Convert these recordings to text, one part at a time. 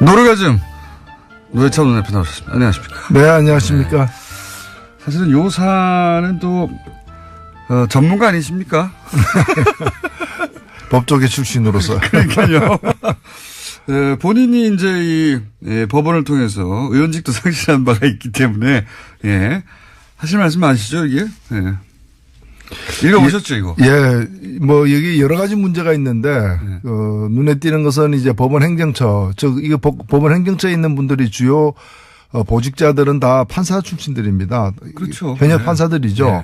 노르가즘 노회찬 원내대표 나오셨습니다. 안녕하십니까? 네, 안녕하십니까? 네. 사실은 요 사안은 또 전문가 아니십니까? 법조계 출신으로서. 그러니까요. 본인이 이제 이 법원을 통해서 의원직도 상실한 바가 있기 때문에 예. 하실 말씀 아시죠 이게? 예. 읽어보셨죠 이거? 예, 뭐 여기 여러 가지 문제가 있는데 눈에 띄는 것은 이제 법원 행정처, 이거 법원 행정처에 있는 분들이 주요 보직자들은 다 판사 출신들입니다. 그렇죠. 현역 네. 판사들이죠. 네.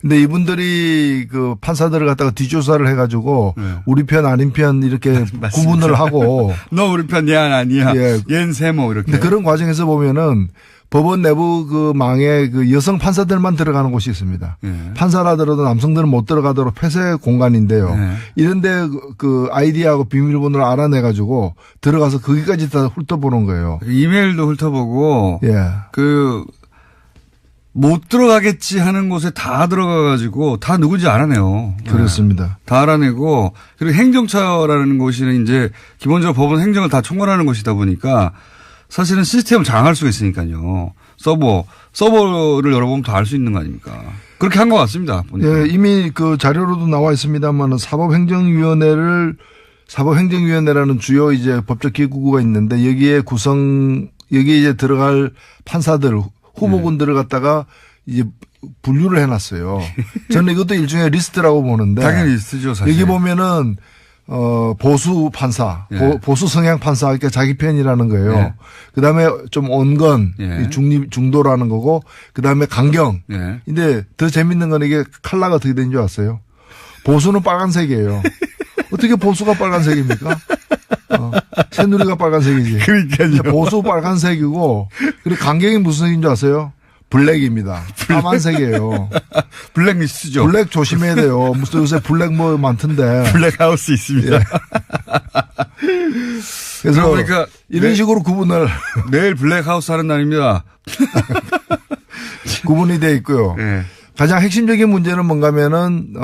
근데 이분들이 그 판사들을 갖다가 뒷조사를 해가지고 네. 우리 편 아닌 편 이렇게 구분을 하고 너 우리 편 얘 아니야. 예. 얜 세모 이렇게. 근데 그런 과정에서 보면은 법원 내부 그 망에 그 여성 판사들만 들어가는 곳이 있습니다. 네. 판사라더라도 남성들은 못 들어가도록 폐쇄 공간인데요. 네. 이런데 그 아이디하고 비밀번호를 알아내가지고 들어가서 거기까지 다 훑어보는 거예요. 이메일도 훑어보고. 예. 못 들어가겠지 하는 곳에 다 들어가가지고 다 누군지 알아내요. 그렇습니다. 네. 다 알아내고 그리고 행정처라는 곳이 이제 기본적으로 법원 행정을 다 총괄하는 곳이다 보니까 사실은 시스템을 장악할 수가 있으니까요. 서버를 열어보면 다 알 수 있는 거 아닙니까? 그렇게 한 것 같습니다. 보니까. 예, 이미 그 자료로도 나와 있습니다만 사법행정위원회라는 주요 이제 법적 기구가 있는데 여기에 이제 들어갈 판사들 후보군들을 갖다가 이제 분류를 해놨어요. 저는 이것도 일종의 리스트라고 보는데. 당연히 리스트죠, 사실. 여기 보면은, 보수 판사, 예. 보수 성향 판사, 그러니까 자기 편이라는 거예요. 예. 그 다음에 좀 온건, 예. 중도라는 거고, 그 다음에 강경. 예. 근데 더 재밌는 건 이게 컬러가 어떻게 되는 줄 아세요? 보수는 빨간색이에요. 어떻게 보수가 빨간색입니까? 새누리가 빨간색이지. 그러니까요. 보수 빨간색이고, 그리고 강경이 무슨 색인 줄 아세요? 블랙입니다. 까만색이에요. 블랙리스트죠. 블랙 조심해야 돼요. 무슨 요새 블랙 뭐 많던데. 블랙하우스 있습니다. 예. 그래서 그러니까 이런 식으로 구분을. 내일 블랙하우스 하는 날입니다. 구분이 돼 있고요. 예. 가장 핵심적인 문제는 뭔가면은,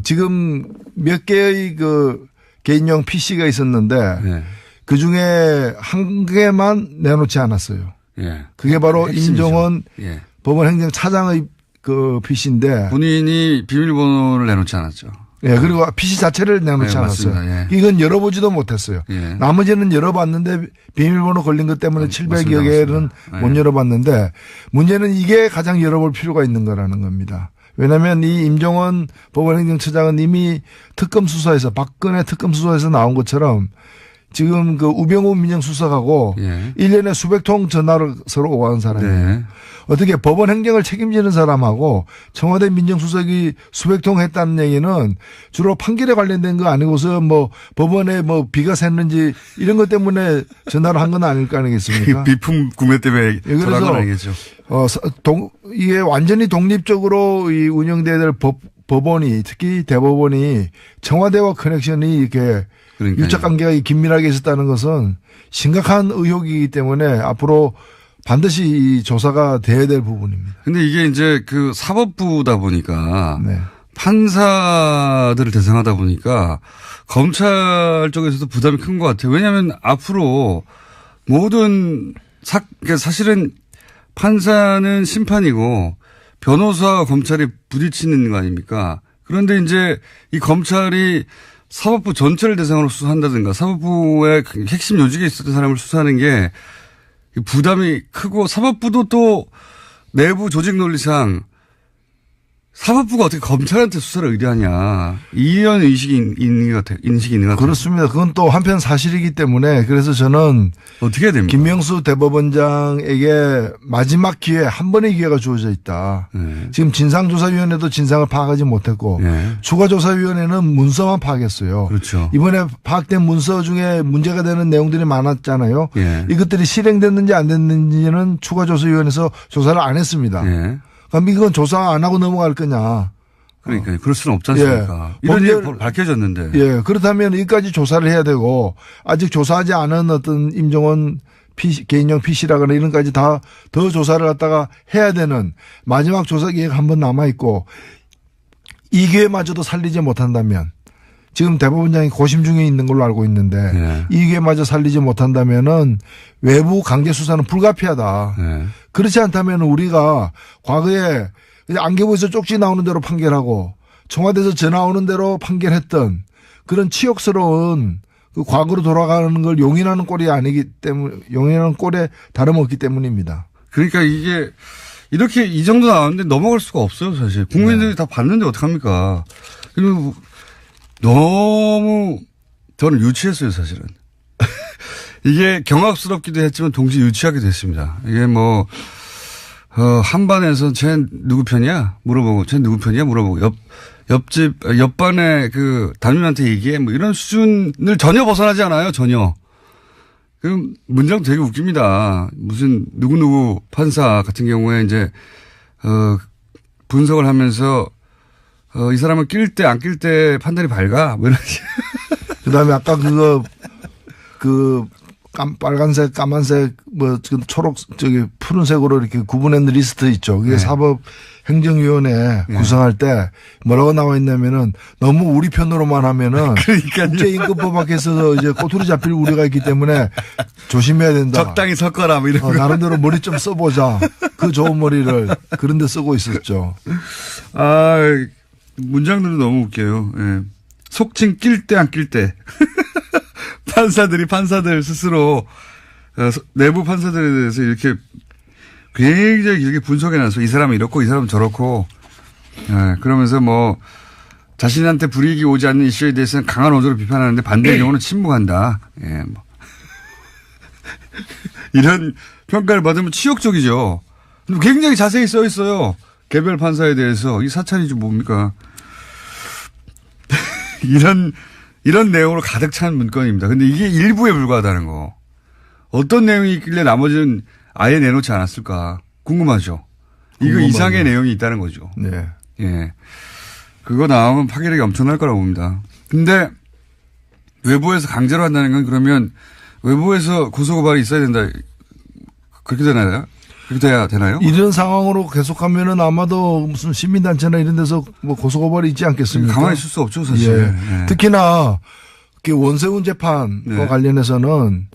지금 몇 개의 그 개인용 PC가 있었는데, 예. 그 중에 한 개만 내놓지 않았어요. 예. 그게 바로 핵심이죠. 임종원 예. 법원행정차장의 그 PC인데. 본인이 비밀번호를 내놓지 않았죠. 예, 그리고 PC 자체를 내놓지 네, 않았어요. 맞습니다. 예. 이건 열어보지도 못했어요. 예. 나머지는 열어봤는데 비밀번호 걸린 것 때문에 700여 개는 맞습니다. 못 열어봤는데 문제는 이게 가장 열어볼 필요가 있는 거라는 겁니다. 왜냐하면 이 임종원 법원행정처장은 이미 특검 수사에서 박근혜 특검 수사에서 나온 것처럼 지금 그 우병우 민정수석하고 예. 1년에 수백 통 전화를 서로 오가는 사람이에요. 네. 어떻게 법원 행정을 책임지는 사람하고 청와대 민정수석이 수백 통 했다는 얘기는 주로 판결에 관련된 거 아니고서 뭐 법원에 뭐 비가 샜는지 이런 것 때문에 전화를 한 건 아닐 거 아니겠습니까? 비품 구매 때문에 예, 전화한 건 아니겠죠. 이게 완전히 독립적으로 이 운영돼야 될 법원이 특히 대법원이 청와대와 커넥션이 이렇게 그러니까요. 유착 관계가 긴밀하게 있었다는 것은 심각한 의혹이기 때문에 앞으로 반드시 이 조사가 돼야 될 부분입니다. 근데 이게 이제 그 사법부다 보니까 네. 판사들을 대상하다 보니까 검찰 쪽에서도 부담이 큰 것 같아요. 왜냐하면 앞으로 모든 그러니까 사실은 판사는 심판이고 변호사와 검찰이 부딪히는 거 아닙니까? 그런데 이제 이 검찰이 사법부 전체를 대상으로 수사한다든가 사법부의 핵심 요직에 있었던 사람을 수사하는 게 부담이 크고 사법부도 또 내부 조직 논리상 사법부가 어떻게 검찰한테 수사를 의뢰하냐. 이런 인식이 있는 것 같아요. 그렇습니다. 그건 또 한편 사실이기 때문에 그래서 저는 어떻게 해야 됩니까? 김명수 대법원장에게 마지막 기회, 한 번의 기회가 주어져 있다. 네. 지금 진상조사위원회도 진상을 파악하지 못했고 네. 추가조사위원회는 문서만 파악했어요. 그렇죠. 이번에 파악된 문서 중에 문제가 되는 내용들이 많았잖아요. 네. 이것들이 실행됐는지 안 됐는지는 추가조사위원회에서 조사를 안 했습니다. 네. 그럼 이건 조사 안 하고 넘어갈 거냐. 그러니까 그럴 수는 없지 않습니까? 예. 이런 게 밝혀졌는데. 예. 그렇다면 여기까지 조사를 해야 되고 아직 조사하지 않은 어떤 임종원 개인용 PC라거나 이런 까지 다 더 조사를 갖다가 해야 되는 마지막 조사 기회가 한 번 남아 있고 이 기회마저도 살리지 못한다면 지금 대법원장이 고심 중에 있는 걸로 알고 있는데 네. 이게마저 살리지 못한다면은 외부 강제 수사는 불가피하다. 네. 그렇지 않다면 우리가 과거에 안개부에서 쪽지 나오는 대로 판결하고 청와대에서 전화 오는 대로 판결했던 그런 치욕스러운 그 과거로 돌아가는 걸 용인하는 꼴이 아니기 때문에 용인하는 꼴에 다름없기 때문입니다. 그러니까 이게 이렇게 이 정도 나왔는데 넘어갈 수가 없어요, 사실. 국민들이 다 봤는데 어떡합니까? 그리고 너무 저는 유치했어요, 사실은. 이게 경악스럽기도 했지만 동시에 유치하기도 했습니다. 이게 뭐, 한반에서 쟤 누구 편이야? 물어보고, 쟤 누구 편이야? 물어보고, 옆반에 그 담임한테 얘기해. 뭐 이런 수준을 전혀 벗어나지 않아요, 전혀. 그럼 문장 되게 웃깁니다. 무슨 누구누구 판사 같은 경우에 이제, 분석을 하면서, 이 사람을 낄 때 안 낄 때 판단이 밝아. 뭐 이런. 그 다음에 아까 빨간색, 까만색, 뭐, 지금 초록, 푸른색으로 이렇게 구분한 리스트 있죠. 그게 네. 사법행정위원회 네. 구성할 때 뭐라고 나와 있냐면은 너무 우리 편으로만 하면은 국제임금법 밖에서 이제 꼬투리 잡힐 우려가 있기 때문에 조심해야 된다. 적당히 섞어라. 뭐 이런 거. 나름대로 머리 좀 써보자. 그 좋은 머리를 그런 데 쓰고 있었죠. 아, 문장들은 너무 웃겨요. 예. 속칭 낄 때 안 낄 때. 판사들 스스로 내부 판사들에 대해서 이렇게 굉장히 길게 분석해 놔서 이 사람은 이렇고 이 사람은 저렇고 그러면서 뭐 자신한테 불이익이 오지 않는 이슈에 대해서는 강한 어조로 비판하는데 반대의 경우는 침묵한다. 예, 뭐. 이런 평가를 받으면 치욕적이죠. 굉장히 자세히 써 있어요. 개별 판사에 대해서 이 사찰이 좀 뭡니까? 이런 내용으로 가득 찬 문건입니다. 근데 이게 일부에 불과하다는 거. 어떤 내용이 있길래 나머지는 아예 내놓지 않았을까 궁금하죠. 이거 이상의 내용이 있다는 거죠. 네. 예. 그거 나오면 파괴력이 엄청날 거라고 봅니다. 근데 외부에서 강제로 한다는 건 그러면 외부에서 고소고발이 있어야 된다. 그렇게 되나요? 그렇게 돼야 되나요? 이런 상황으로 계속하면은 아마도 무슨 시민단체나 이런 데서 뭐 고소고발이 있지 않겠습니까? 가만히 있을 수 없죠, 사실. 예. 예. 특히나 원세훈 재판과 네. 관련해서는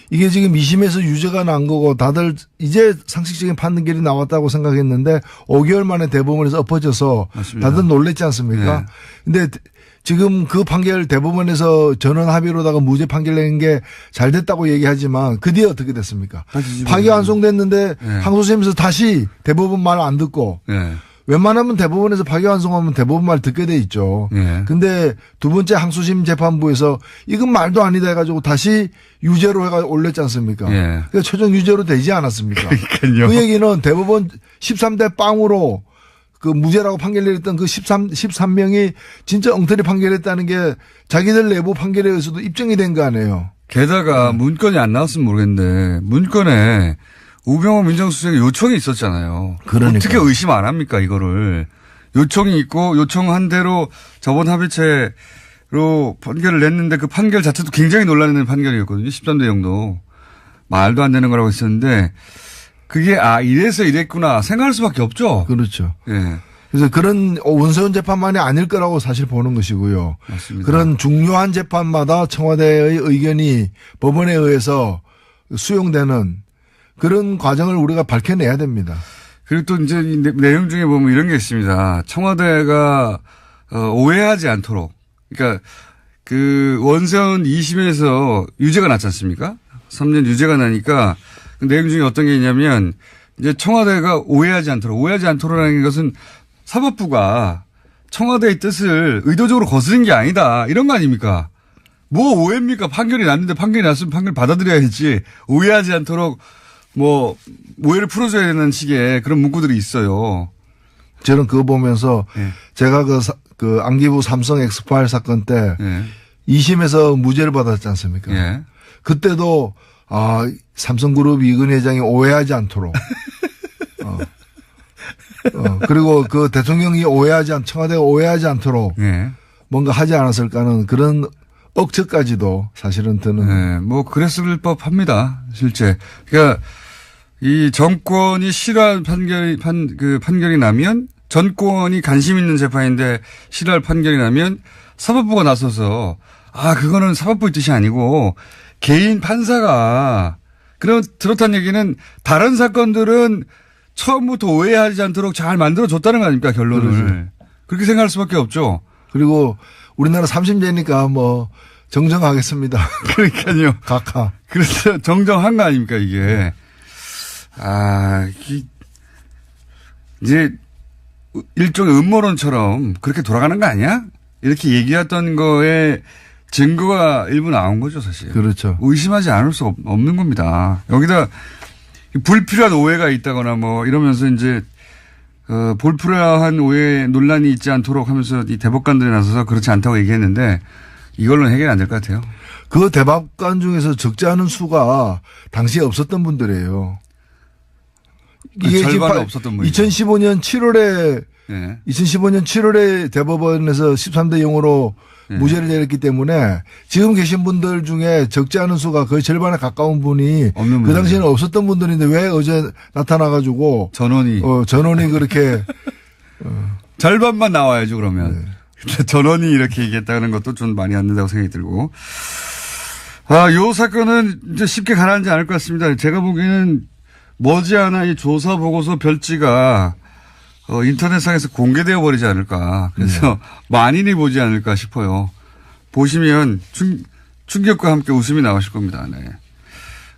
이게 지금 2심에서 유죄가 난 거고 다들 이제 상식적인 판결이 나왔다고 생각했는데 5개월 만에 대법원에서 엎어져서 맞습니다. 다들 놀랬지 않습니까? 근데 지금 그 판결 대법원에서 전원 합의로다가 무죄 판결 낸 게 잘 됐다고 얘기하지만 그 뒤에 어떻게 됐습니까? 파기환송됐는데 항소심에서 다시 대법원 말 안 듣고 웬만하면 대법원에서 파기환송하면 대법원 말 듣게 돼 있죠. 근데 두 번째 항소심 재판부에서 이건 말도 아니다 해가지고 다시 유죄로 해가 올렸지 않습니까? 그러니까 최종 유죄로 되지 않았습니까? 그러니까요. 그 얘기는 대법원 13대 빵으로 그 무죄라고 판결 내렸던 그 13명이 진짜 엉터리 판결했다는 게 자기들 내부 판결에 의해서도 입증이 된 거 아니에요. 게다가 문건이 안 나왔으면 모르겠는데 문건에 우병우 민정수석의 요청이 있었잖아요. 그러니까. 어떻게 의심 안 합니까 이거를. 요청이 있고 요청한 대로 저번 합의체로 판결을 냈는데 그 판결 자체도 굉장히 논란이 판결이었거든요. 13대 0도. 말도 안 되는 거라고 했었는데 그게 이래서 이랬구나 생각할 수밖에 없죠. 그렇죠. 예. 그래서 그런 원세훈 재판만이 아닐 거라고 사실 보는 것이고요. 맞습니다. 그런 중요한 재판마다 청와대의 의견이 법원에 의해서 수용되는 그런 과정을 우리가 밝혀내야 됩니다. 그리고 또 이제 이 내용 중에 보면 이런 게 있습니다. 청와대가 오해하지 않도록. 그러니까 그 원세훈 2심에서 유죄가 났지 않습니까? 3년 유죄가 나니까 그 내용 중에 어떤 게 있냐면 이제 청와대가 오해하지 않도록라는 것은 사법부가 청와대의 뜻을 의도적으로 거스른 게 아니다. 이런 거 아닙니까? 뭐 오해입니까? 판결이 났는데 판결이 났으면 판결 받아들여야지. 오해하지 않도록 뭐 오해를 풀어줘야 되는 식의 그런 문구들이 있어요. 저는 그거 보면서 제가 그 안기부 삼성 엑스파일 사건 때 2심에서 무죄를 받았지 않습니까? 그때도 삼성그룹 이근 회장이 오해하지 않도록. 그리고 그 대통령이 청와대가 오해하지 않도록 뭔가 하지 않았을까 하는 그런 억측까지도 사실은 드는. 뭐 그랬을 법합니다. 실제. 그러니까 이 정권이 싫어하는 판결이 나면 전권이 관심 있는 재판인데 싫어할 판결이 나면 사법부가 나서서 그거는 사법부의 뜻이 아니고 개인 판사가 그렇다는 얘기는 다른 사건들은 처음부터 오해하지 않도록 잘 만들어줬다는 거 아닙니까 결론을. 그렇죠. 그렇게 생각할 수밖에 없죠. 그리고 우리나라 3심제니까 뭐 정정하겠습니다. 그러니까요. 각하. 그래서 정정한 거 아닙니까 이게. 이제 일종의 음모론처럼 그렇게 돌아가는 거 아니야? 이렇게 얘기했던 거에 증거가 일부 나온 거죠 사실. 그렇죠. 의심하지 않을 수 없는 겁니다. 여기다 불필요한 오해가 있다거나 뭐 이러면서 이제 불필요한 오해 논란이 있지 않도록 하면서 이 대법관들이 나서서 그렇지 않다고 얘기했는데 이걸로는 해결이 안 될 것 같아요. 그 대법관 중에서 적지 않은 수가 당시에 없었던 분들이에요. 이게 절반은 없었던 분이죠. 2015년 7월에 네. 2015년 7월에 대법원에서 13대 0으로 네. 무죄를 내렸기 때문에 지금 계신 분들 중에 적지 않은 수가 거의 절반에 가까운 분이 없는 그 당시에는 없었던 분들인데 왜 어제 나타나가지고 전원이 그렇게 절반만 나와야죠 그러면. 네. 전원이 이렇게 얘기했다는 것도 좀 많이 안 된다고 생각이 들고. 요 사건은 이제 쉽게 가라앉지 않을 것 같습니다. 제가 보기에는 머지않아 이 조사 보고서 별지가 인터넷상에서 공개되어 버리지 않을까. 그래서 만인이 보지 않을까 싶어요. 보시면 충격과 함께 웃음이 나오실 겁니다. 네.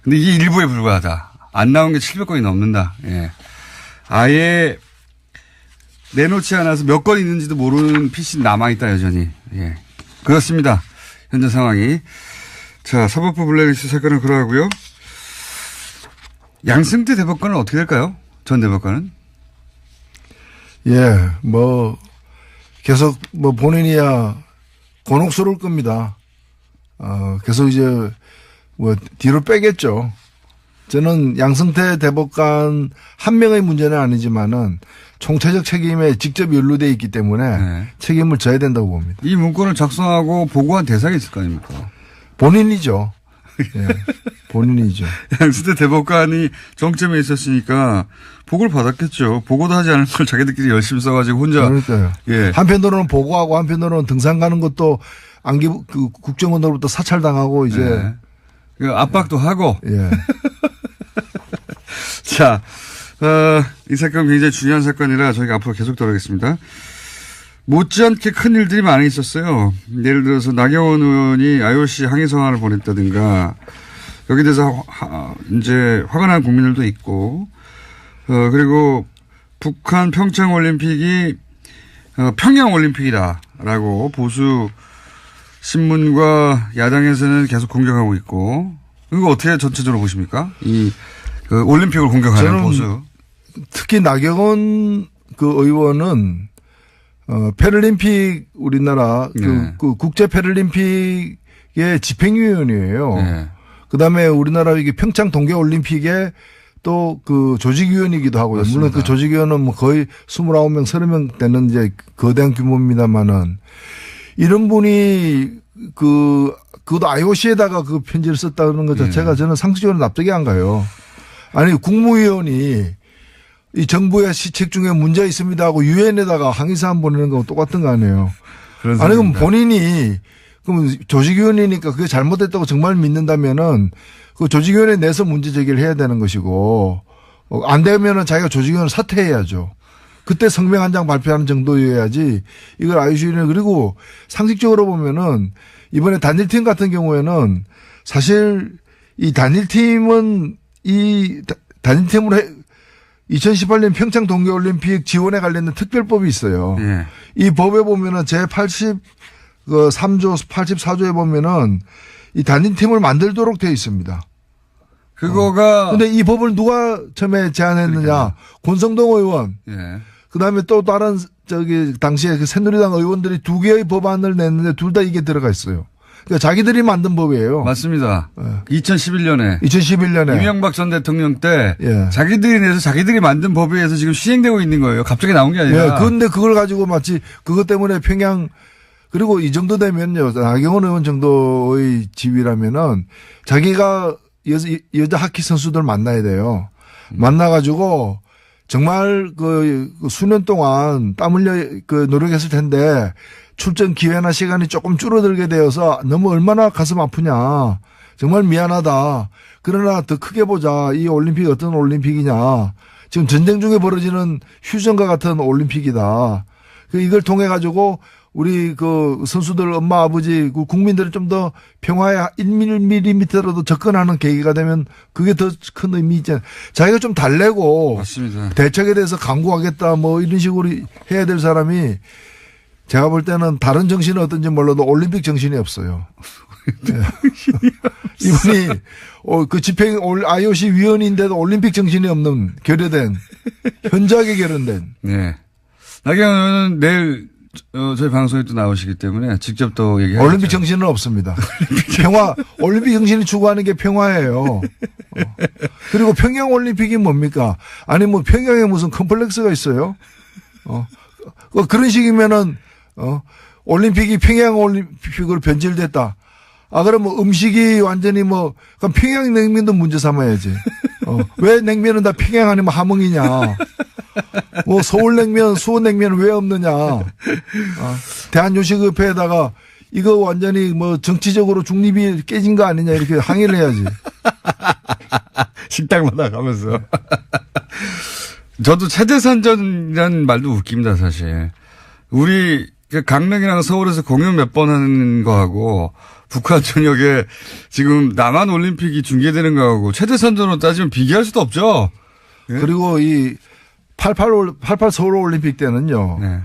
근데 이게 일부에 불과하다. 안 나온 게 700건이 넘는다. 예. 아예 내놓지 않아서 몇 건 있는지도 모르는 PC 남아있다 여전히. 예. 그렇습니다. 현재 상황이. 자, 사법부 블랙리스트 사건은 그러하고요. 양승태 대법관은 어떻게 될까요? 전 대법관은? 예, 뭐 계속 뭐 본인이야 곤혹스러울 겁니다. 계속 이제 뭐 뒤로 빼겠죠. 저는 양승태 대법관 한 명의 문제는 아니지만은 총체적 책임에 직접 연루돼 있기 때문에 네. 책임을 져야 된다고 봅니다. 이 문건을 작성하고 보고한 대상이 있을 거 아닙니까? 본인이죠. 예, 본인이죠. 양승태 대법관이 정점에 있었으니까 보고를 받았겠죠. 보고도 하지 않을 걸 자기들끼리 열심히 써가지고 혼자. 그러니까요. 예. 한편으로는 보고하고 한편으로는 등산 가는 것도 국정원으로부터 사찰당하고 이제. 네. 그 압박도 하고. 예. 자, 이 사건 굉장히 중요한 사건이라 저희가 앞으로 계속 다루겠습니다. 못지않게 큰 일들이 많이 있었어요. 예를 들어서 나경원 의원이 IOC 항의 성안을 보냈다든가 여기 대해서 이제 화가 난 국민들도 있고 그리고 북한 평창 올림픽이 평양 올림픽이다라고 보수 신문과 야당에서는 계속 공격하고 있고 이거 어떻게 전체적으로 보십니까? 그 올림픽을 공격하는 보수. 특히 나경원 그 의원은 패럴림픽 우리나라 네. 그 국제 패럴림픽의 집행위원이에요. 네. 그다음에 우리나라 이게 평창 동계 올림픽에 또 그 조직위원이기도 하고요. 맞습니다. 물론 그 조직위원은 뭐 거의 29명, 30명 되는 이제 거대한 규모입니다만은 이런 분이 그것도 IOC에다가 그 편지를 썼다는 것 자체가 저는 상식적으로 납득이 안 가요. 아니 국무위원이 이 정부의 시책 중에 문제 있습니다 하고 유엔에다가 항의사안 보내는 거하고 똑같은 거 아니에요. 아니 그럼 본인이 그럼 조직위원이니까 그게 잘못됐다고 정말 믿는다면은 그 조직위원회 내에서 문제 제기를 해야 되는 것이고 안 되면은 자기가 조직위원을 사퇴해야죠. 그때 성명 한 장 발표하는 정도여야지 이걸 IOC는 그리고 상식적으로 보면은 이번에 단일팀 같은 경우에는 사실 이 단일팀은 이 단일팀으로 2018년 평창 동계올림픽 지원에 관련된 특별법이 있어요. 네. 이 법에 보면은 제3조 84조에 보면은 이 단일팀을 만들도록 되어 있습니다. 그거가. 근데 이 법을 누가 처음에 제안했느냐. 그러니까요. 권성동 의원. 예. 그 다음에 또 다른 당시에 그 새누리당 의원들이 두 개의 법안을 냈는데 둘 다 이게 들어가 있어요. 그러니까 자기들이 만든 법이에요. 맞습니다. 2011년에. 2011년에. 이명박 전 대통령 때. 예. 자기들이 내서 자기들이 만든 법에 의해서 지금 시행되고 있는 거예요. 갑자기 나온 게 아니라. 예. 그런데 그걸 가지고 마치 그것 때문에 평양 그리고 이 정도 되면요. 나경원 의원 정도의 지위라면은 자기가 여자 하키 선수들 만나야 돼요. 만나가지고 정말 그 수년 동안 땀 흘려 그 노력했을 텐데 출전 기회나 시간이 조금 줄어들게 되어서 너무 얼마나 가슴 아프냐. 정말 미안하다. 그러나 더 크게 보자. 이 올림픽이 어떤 올림픽이냐. 지금 전쟁 중에 벌어지는 휴전과 같은 올림픽이다. 이걸 통해 가지고 우리 그 선수들 엄마 아버지 그 국민들이 좀 더 평화에 1mm라도 접근하는 계기가 되면 그게 더 큰 의미 있잖아요. 자기가 좀 달래고 맞습니다. 대책에 대해서 강구하겠다 뭐 이런 식으로 해야 될 사람이 제가 볼 때는 다른 정신은 어떤지 몰라도 올림픽 정신이 없어요. 네. 이분이 그 집행 IOC 위원인데도 올림픽 정신이 없는 결여된 현저하게 결연된. 네. 나경원 의원은 내일 저희 방송에 또 나오시기 때문에 직접 또 얘기하죠. 올림픽 정신은 없습니다. 평화, 올림픽 정신이 추구하는 게 평화예요. 그리고 평양 올림픽이 뭡니까? 아니 뭐 평양에 무슨 컴플렉스가 있어요? 그런 식이면은 올림픽이 평양 올림픽으로 변질됐다. 그럼 뭐 음식이 완전히 뭐 그럼 평양 냉면도 문제 삼아야지. 왜 냉면은 다 평양 아니면 함흥이냐? 뭐 서울냉면, 수원냉면은 왜 없느냐? 대한요식협회에다가 이거 완전히 뭐 정치적으로 중립이 깨진 거 아니냐 이렇게 항의를 해야지. 식당마다 가면서. 저도 체제선전이라는 말도 웃깁니다, 사실. 우리 강릉이랑 서울에서 공연 몇 번 하는 거하고 북한 전역에 지금 남한 올림픽이 중계되는 거하고 체제선전으로 따지면 비교할 수도 없죠. 예? 그리고 이 88 서울 올림픽 때는요. 네.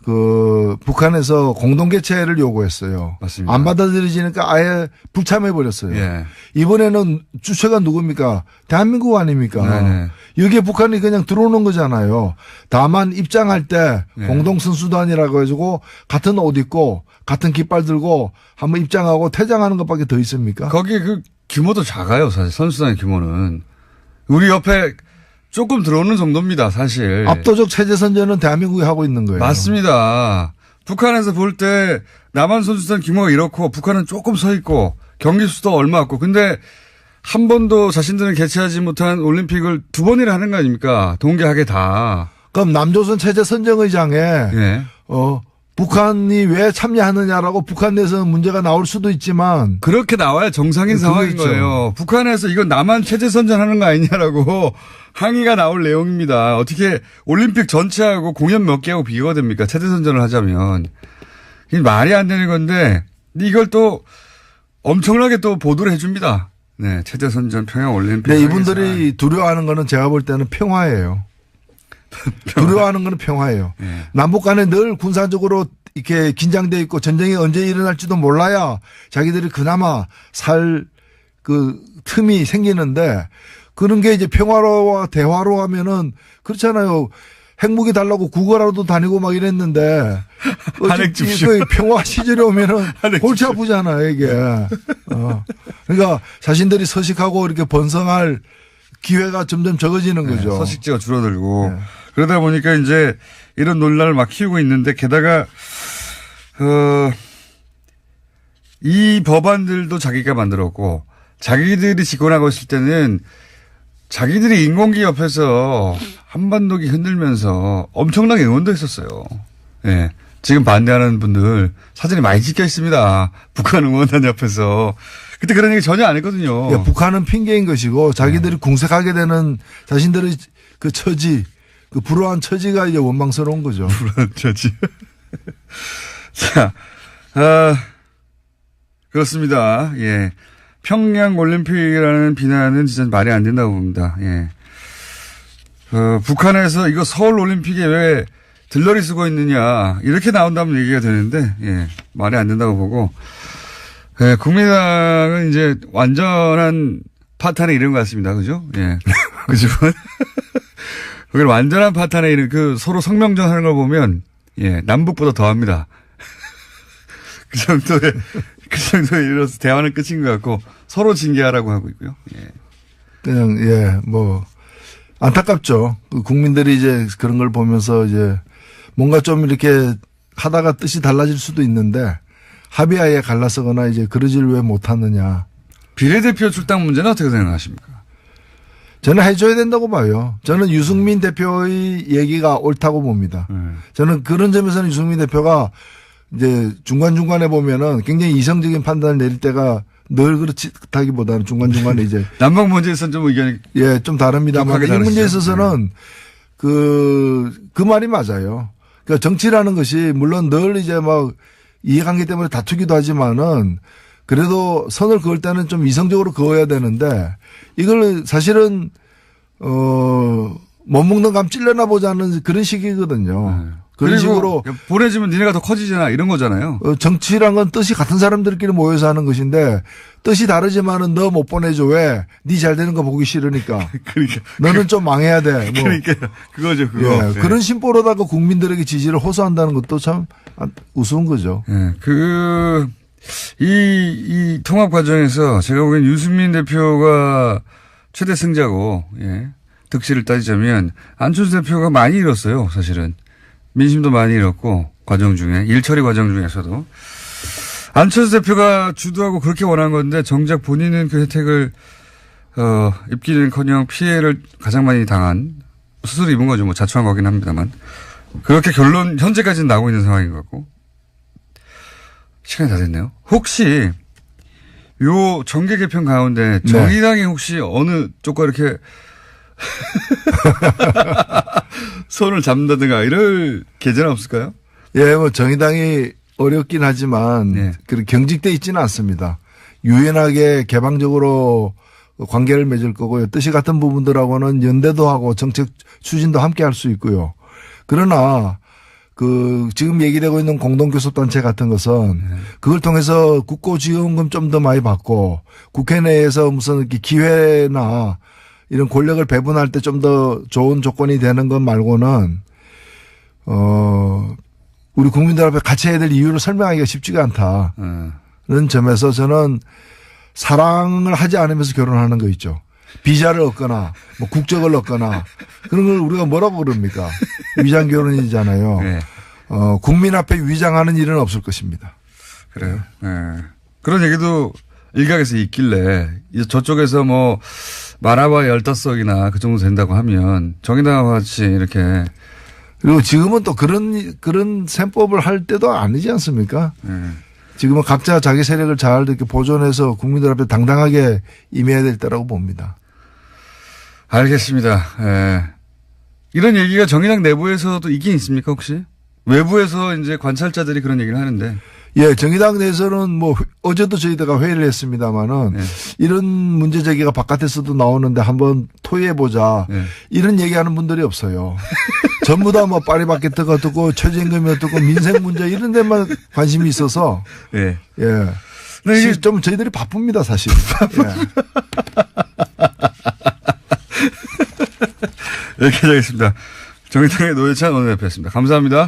그 북한에서 공동 개최를 요구했어요. 맞습니다. 안 받아들여지니까 아예 불참해 버렸어요. 예. 이번에는 주체가 누굽니까? 대한민국 아닙니까? 네네. 여기에 북한이 그냥 들어오는 거잖아요. 다만 입장할 때 네. 공동 선수단이라고 해가지고 같은 옷 입고 같은 깃발 들고 한번 입장하고 퇴장하는 것밖에 더 있습니까? 거기 그 규모도 작아요, 사실 선수단의 규모는. 우리 옆에 조금 들어오는 정도입니다, 사실. 압도적 체제 선전은 대한민국이 하고 있는 거예요. 맞습니다. 북한에서 볼 때 남한 선수단 규모가 이렇고 북한은 조금 서 있고 경기 수도 얼마 없고 근데 한 번도 자신들은 개최하지 못한 올림픽을 두 번이나 하는 거 아닙니까? 동계하게 다. 그럼 남조선 체제 선정의장에 예. 북한이 왜 참여하느냐라고 북한 내에서는 문제가 나올 수도 있지만 그렇게 나와야 정상인 상황인 있죠. 거예요. 북한에서 이건 남한 체제 선전하는 거 아니냐라고 항의가 나올 내용입니다. 어떻게 올림픽 전체하고 공연 몇 개하고 비교가 됩니까? 체제 선전을 하자면. 이게 말이 안 되는 건데 이걸 또 엄청나게 또 보도를 해 줍니다. 네, 체제 선전 평양 올림픽. 네, 이분들이 두려워하는 거는 제가 볼 때는 평화예요. 두려워하는 거는 평화예요. 네. 남북 간에 늘 군사적으로 이렇게 긴장돼 있고 전쟁이 언제 일어날지도 몰라야 자기들이 그나마 살 그 틈이 생기는데 그런 게 이제 평화로와 대화로 하면은 그렇잖아요. 핵무기 달라고 구걸하러도 다니고 막 이랬는데 한핵 줍쇼. 그 평화 시절에 오면은 골치 아프잖아요, 이게. 그러니까 자신들이 서식하고 이렇게 번성할 기회가 점점 적어지는 거죠. 네, 서식지가 줄어들고. 네. 그러다 보니까 이제 이런 논란을 막 키우고 있는데 게다가, 이 법안들도 자기가 만들었고 자기들이 집권하고 있을 때는 자기들이 인공기 옆에서 한반도기 흔들면서 엄청나게 응원도 했었어요. 예. 지금 반대하는 분들 사진이 많이 찍혀 있습니다. 북한 응원단 옆에서. 그때 그런 얘기 전혀 안 했거든요. 예, 북한은 핑계인 것이고 자기들이 궁색하게 되는 자신들의 그 처지, 그 불우한 처지가 이제 원망스러운 거죠. 불우한 처지. 자, 그렇습니다. 예. 평양 올림픽이라는 비난은 진짜 말이 안 된다고 봅니다. 예. 북한에서 이거 서울 올림픽에 왜 들러리 쓰고 있느냐 이렇게 나온다면 얘기가 되는데 예. 말이 안 된다고 보고 예. 국민당은 이제 완전한 파탄에 이른 것 같습니다. 그죠? 예. 그죠? 그걸 완전한 파탄에 이른 그 서로 성명전 하는 걸 보면 예. 남북보다 더합니다. 그 정도에 이르러서 대화는 끝인 것 같고 서로 징계하라고 하고 있고요. 예. 그냥 뭐 안타깝죠. 국민들이 이제 그런 걸 보면서 이제 뭔가 좀 이렇게 하다가 뜻이 달라질 수도 있는데 합의하에 갈라서거나 이제 그러질 왜 못하느냐. 비례대표 출당 문제는 어떻게 생각하십니까? 저는 해줘야 된다고 봐요. 저는 유승민 대표의 얘기가 옳다고 봅니다. 저는 그런 점에서는 유승민 대표가 이제 중간중간에 보면은 굉장히 이성적인 판단을 내릴 때가 늘 그렇다기보다는 중간중간에 이제. 난방 문제에서는 좀 의견이. 예, 좀 다릅니다만 이 문제에 있어서는 그 말이 맞아요. 그러니까 정치라는 것이 물론 늘 이제 막 이해관계 때문에 다투기도 하지만은 그래도 선을 그을 때는 좀 이성적으로 그어야 되는데 이걸 사실은 못 먹는 감 찔러나 보자는 그런 식이거든요. 그런 식으로 보내주면 니네가 더 커지잖아 이런 거잖아요. 정치란 건 뜻이 같은 사람들끼리 모여서 하는 것인데 뜻이 다르지만은 너 못 보내줘 왜? 네 잘 되는 거 보기 싫으니까. 그러니까 너는 좀 망해야 돼. 뭐. 그러니까 그거죠 그거. 예, 네. 그런 심보로다가 국민들에게 지지를 호소한다는 것도 참 우스운 거죠. 예, 이 통합 과정에서 제가 보기엔 유승민 대표가 최대 승자고, 예, 득실을 따지자면 안철수 대표가 많이 잃었어요, 사실은. 민심도 많이 잃었고, 과정 중에, 일처리 과정 중에서도. 안철수 대표가 주도하고 그렇게 원한 건데, 정작 본인은 그 혜택을, 입기는 커녕 피해를 가장 많이 당한, 스스로 입은 거죠. 뭐 자초한 거긴 합니다만. 그렇게 현재까지는 나오고 있는 상황인 것 같고. 시간이 다 됐네요. 혹시 요 정계 개편 가운데 정의당이 혹시 어느 쪽과 이렇게 손을 잡는다든가 이럴 계제는 없을까요? 예, 뭐 정의당이 어렵긴 하지만 네. 경직돼 있지는 않습니다. 유연하게 개방적으로 관계를 맺을 거고요. 뜻이 같은 부분들하고는 연대도 하고 정책 추진도 함께 할 수 있고요. 그러나 지금 얘기되고 있는 공동교섭단체 같은 것은 그걸 통해서 국고지원금 좀 더 많이 받고 국회 내에서 무슨 이렇게 기회나 이런 권력을 배분할 때 좀 더 좋은 조건이 되는 것 말고는, 우리 국민들 앞에 같이 해야 될 이유를 설명하기가 쉽지가 않다는 점에서 저는 사랑을 하지 않으면서 결혼하는 거 있죠. 비자를 얻거나 뭐 국적을 얻거나 그런 걸 우리가 뭐라고 그럽니까? 위장 결혼이잖아요. 네. 국민 앞에 위장하는 일은 없을 것입니다. 그래요. 네. 그런 얘기도 일각에서 있길래 저쪽에서 뭐 마라바 15석이나 그 정도 된다고 하면 정의당과 같이 이렇게 그리고 지금은 또 그런 셈법을 할 때도 아니지 않습니까? 지금은 각자 자기 세력을 잘 이렇게 보존해서 국민들 앞에 당당하게 임해야 될 때라고 봅니다. 알겠습니다. 예. 이런 얘기가 정의당 내부에서도 있긴 있습니까 혹시? 외부에서 이제 관찰자들이 그런 얘기를 하는데. 예, 정의당 내에서는 뭐 어제도 저희가 회의를 했습니다마는 네. 이런 문제 제기가 바깥에서도 나오는데 한번 토의해보자. 네. 이런 얘기하는 분들이 없어요. 전부 다 뭐 파리바게트가 어떻고 최저임금이 어떻고 민생 문제 이런 데만 관심이 있어서. 예. 예. 이게 좀 저희들이 바쁩니다, 사실. 예. 여기까지 하겠습니다. 정의당의 노회찬 원내대표였습니다. 감사합니다.